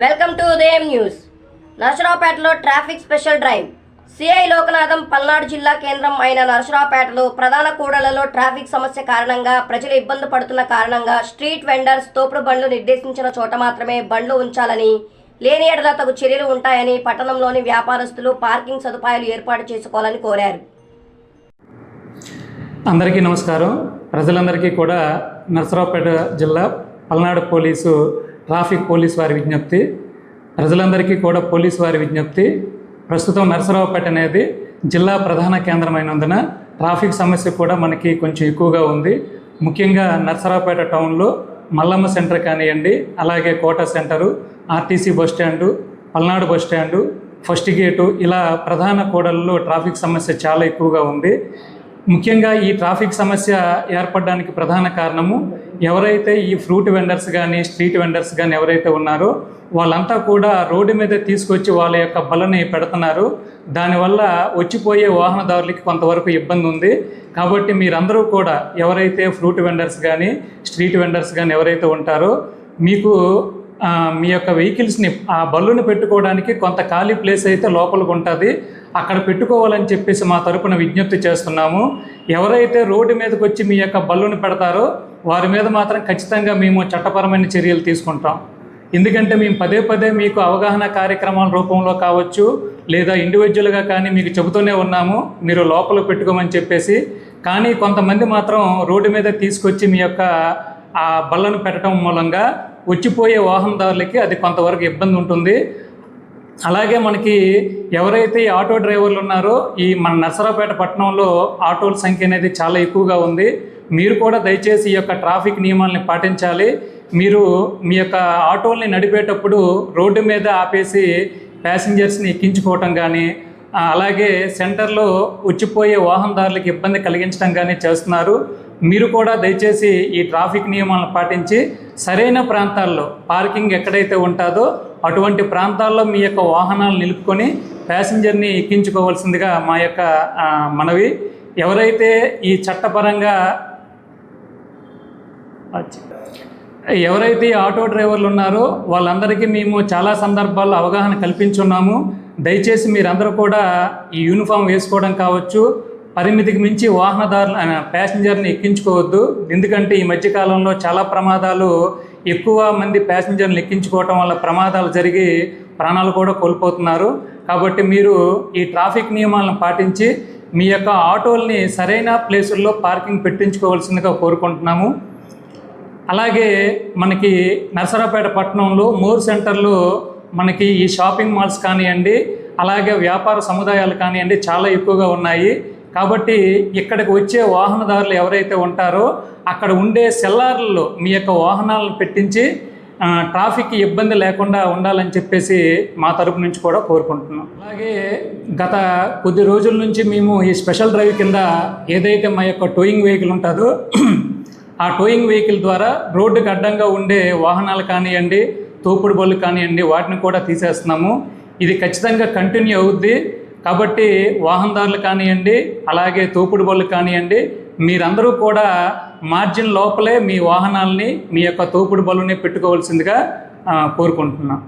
Welcome to Udayam news. నరసరావుపేటలో traffic special drive. CI Lokanatham Palnadu జిల్లా కేంద్రం అయిన నరసరావుపేటలో ప్రధాన కూడళ్లలో ట్రాఫిక్ సమస్య కారణంగా ప్రజలు ఇబ్బంది పడుతున్న కారణంగా స్ట్రీట్ వెండర్స్ తోపుడు బండ్లు నిర్దేశించిన చోట మాత్రమే బండ్లు ఉంచాలని, లేని ఎడల తగు చర్యలు ఉంటాయని పట్టణంలోని వ్యాపారస్తులు పార్కింగ్ సదుపాయాలు ఏర్పాటు చేసుకోవాలని కోరారు. అందరికీ నమస్కారం. ప్రజలందరికీ కూడా నరసరావుపేట జిల్లా పల్నాడు పోలీసు ట్రాఫిక్ పోలీస్ వారి విజ్ఞప్తి, ప్రజలందరికీ కూడా పోలీసు వారి విజ్ఞప్తి. ప్రస్తుతం నరసరావుపేట అనేది జిల్లా ప్రధాన కేంద్రమైనందున ట్రాఫిక్ సమస్య కూడా మనకి కొంచెం ఎక్కువగా ఉంది. ముఖ్యంగా నరసరావుపేట టౌన్లో మల్లమ్మ సెంటర్ కానివ్వండి, అలాగే Kota center, RTC bus stand, Palnadu bus stand, first gate, ఇలా ప్రధాన కూడళ్లలో ట్రాఫిక్ సమస్య చాలా ఎక్కువగా ఉంది. ముఖ్యంగా ఈ ట్రాఫిక్ సమస్య ఏర్పడడానికి ప్రధాన కారణము ఎవరైతే ఈ ఫ్రూట్ వెండర్స్ కానీ స్ట్రీట్ వెండర్స్ కానీ ఎవరైతే ఉన్నారో వాళ్ళంతా కూడా రోడ్డు మీద తీసుకొచ్చి వాళ్ళ యొక్క బలని పెడుతున్నారు. దానివల్ల వచ్చిపోయే వాహనదారులకి కొంతవరకు ఇబ్బంది ఉంది. కాబట్టి మీరందరూ కూడా ఎవరైతే ఫ్రూట్ వెండర్స్ కానీ స్ట్రీట్ వెండర్స్ కానీ ఎవరైతే ఉంటారో మీకు మీ యొక్క వెహికల్స్ని ఆ బళ్ళుని పెట్టుకోవడానికి కొంత ఖాళీ ప్లేస్ అయితే లోపలికి ఉంటుంది, అక్కడ పెట్టుకోవాలని చెప్పేసి మా తరపున విజ్ఞప్తి చేస్తున్నాము. ఎవరైతే రోడ్డు మీదకి వచ్చి మీ యొక్క బళ్ళుని పెడతారో వారి మీద మాత్రం ఖచ్చితంగా మేము చట్టపరమైన చర్యలు తీసుకుంటాం. ఎందుకంటే మేము పదే పదే మీకు అవగాహన కార్యక్రమాల రూపంలో కావచ్చు, లేదా ఇండివిజువల్గా కానీ మీకు చెబుతూనే ఉన్నాము మీరు లోపల పెట్టుకోమని చెప్పేసి. కానీ కొంతమంది మాత్రం రోడ్డు మీద తీసుకొచ్చి మీ యొక్క ఆ బళ్ళను పెట్టడం మూలంగా వచ్చిపోయే వాహనదారులకి అది కొంతవరకు ఇబ్బంది ఉంటుంది. అలాగే మనకి ఎవరైతే ఈ ఆటో డ్రైవర్లు ఉన్నారో ఈ మన నరసరావుపేట పట్టణంలో ఆటోల సంఖ్య అనేది చాలా ఎక్కువగా ఉంది. మీరు కూడా దయచేసి ఈ యొక్క ట్రాఫిక్ నియమాలని పాటించాలి. మీరు మీ యొక్క ఆటోల్ని నడిపేటప్పుడు రోడ్డు మీద ఆపేసి ప్యాసింజర్స్ని ఎక్కించుకోవటం కానీ, అలాగే సెంటర్లో వచ్చిపోయే వాహనదారులకు ఇబ్బంది కలిగించడం కానీ చేస్తున్నారు. మీరు కూడా దయచేసి ఈ ట్రాఫిక్ నియమాలను పాటించి సరైన ప్రాంతాల్లో పార్కింగ్ ఎక్కడైతే ఉంటుందో అటువంటి ప్రాంతాల్లో మీ యొక్క వాహనాలు నిలుపుకొని ప్యాసింజర్ని ఎక్కించుకోవాల్సిందిగా మా యొక్క మనవి. ఎవరైతే ఈ చట్టపరంగా ఎవరైతే ఆటో డ్రైవర్లు ఉన్నారో వాళ్ళందరికీ మేము చాలా సందర్భాల్లో అవగాహన కల్పించున్నాము. దయచేసి మీరందరూ కూడా ఈ యూనిఫామ్ వేసుకోవడం కావచ్చు, పరిమితికి మించి వాహనదారులు ప్యాసింజర్ని ఎక్కించుకోవద్దు. ఎందుకంటే ఈ మధ్యకాలంలో చాలా ప్రమాదాలు, ఎక్కువ మంది ప్యాసింజర్లు ఎక్కించుకోవటం వల్ల ప్రమాదాలు జరిగి ప్రాణాలు కూడా కోల్పోతున్నారు. కాబట్టి మీరు ఈ ట్రాఫిక్ నియమాలను పాటించి మీ యొక్క ఆటోల్ని సరైన ప్లేసుల్లో పార్కింగ్ పెట్టించుకోవాల్సిందిగా కోరుకుంటున్నాము. అలాగే మనకి నరసరావుపేట పట్టణంలో మోర్ సెంటర్లో మనకి ఈ షాపింగ్ మాల్స్ కానివ్వండి, అలాగే వ్యాపార సముదాయాలు కానివ్వండి చాలా ఎక్కువగా ఉన్నాయి. కాబట్టి ఇక్కడికి వచ్చే వాహనదారులు ఎవరైతే ఉంటారో అక్కడ ఉండే సెల్లార్లలో మీ యొక్క వాహనాలను పెట్టించి ట్రాఫిక్ ఇబ్బంది లేకుండా ఉండాలని చెప్పేసి మా తరపు నుంచి కూడా కోరుకుంటున్నాం. అలాగే గత కొద్ది రోజుల నుంచి మేము ఈ స్పెషల్ డ్రైవ్ కింద ఏదైతే మా యొక్క టోయింగ్ వెహికల్ ఉంటుందో ఆ టోయింగ్ వెహికల్ ద్వారా రోడ్డుకి అడ్డంగా ఉండే వాహనాలు కానివ్వండి, తోపుడు బళ్ళు కానివ్వండి, వాటిని కూడా తీసేస్తున్నాము. ఇది ఖచ్చితంగా కంటిన్యూ అవుద్ది. కాబట్టి వాహనదారులు కానివ్వండి, అలాగే తోపుడు బళ్ళు కానివ్వండి, మీరందరూ కూడా మార్జిన్ లోపలే మీ వాహనాలని, మీ యొక్క తోపుడు బళ్ళుని పెట్టుకోవాల్సిందిగా కోరుకుంటున్నాం.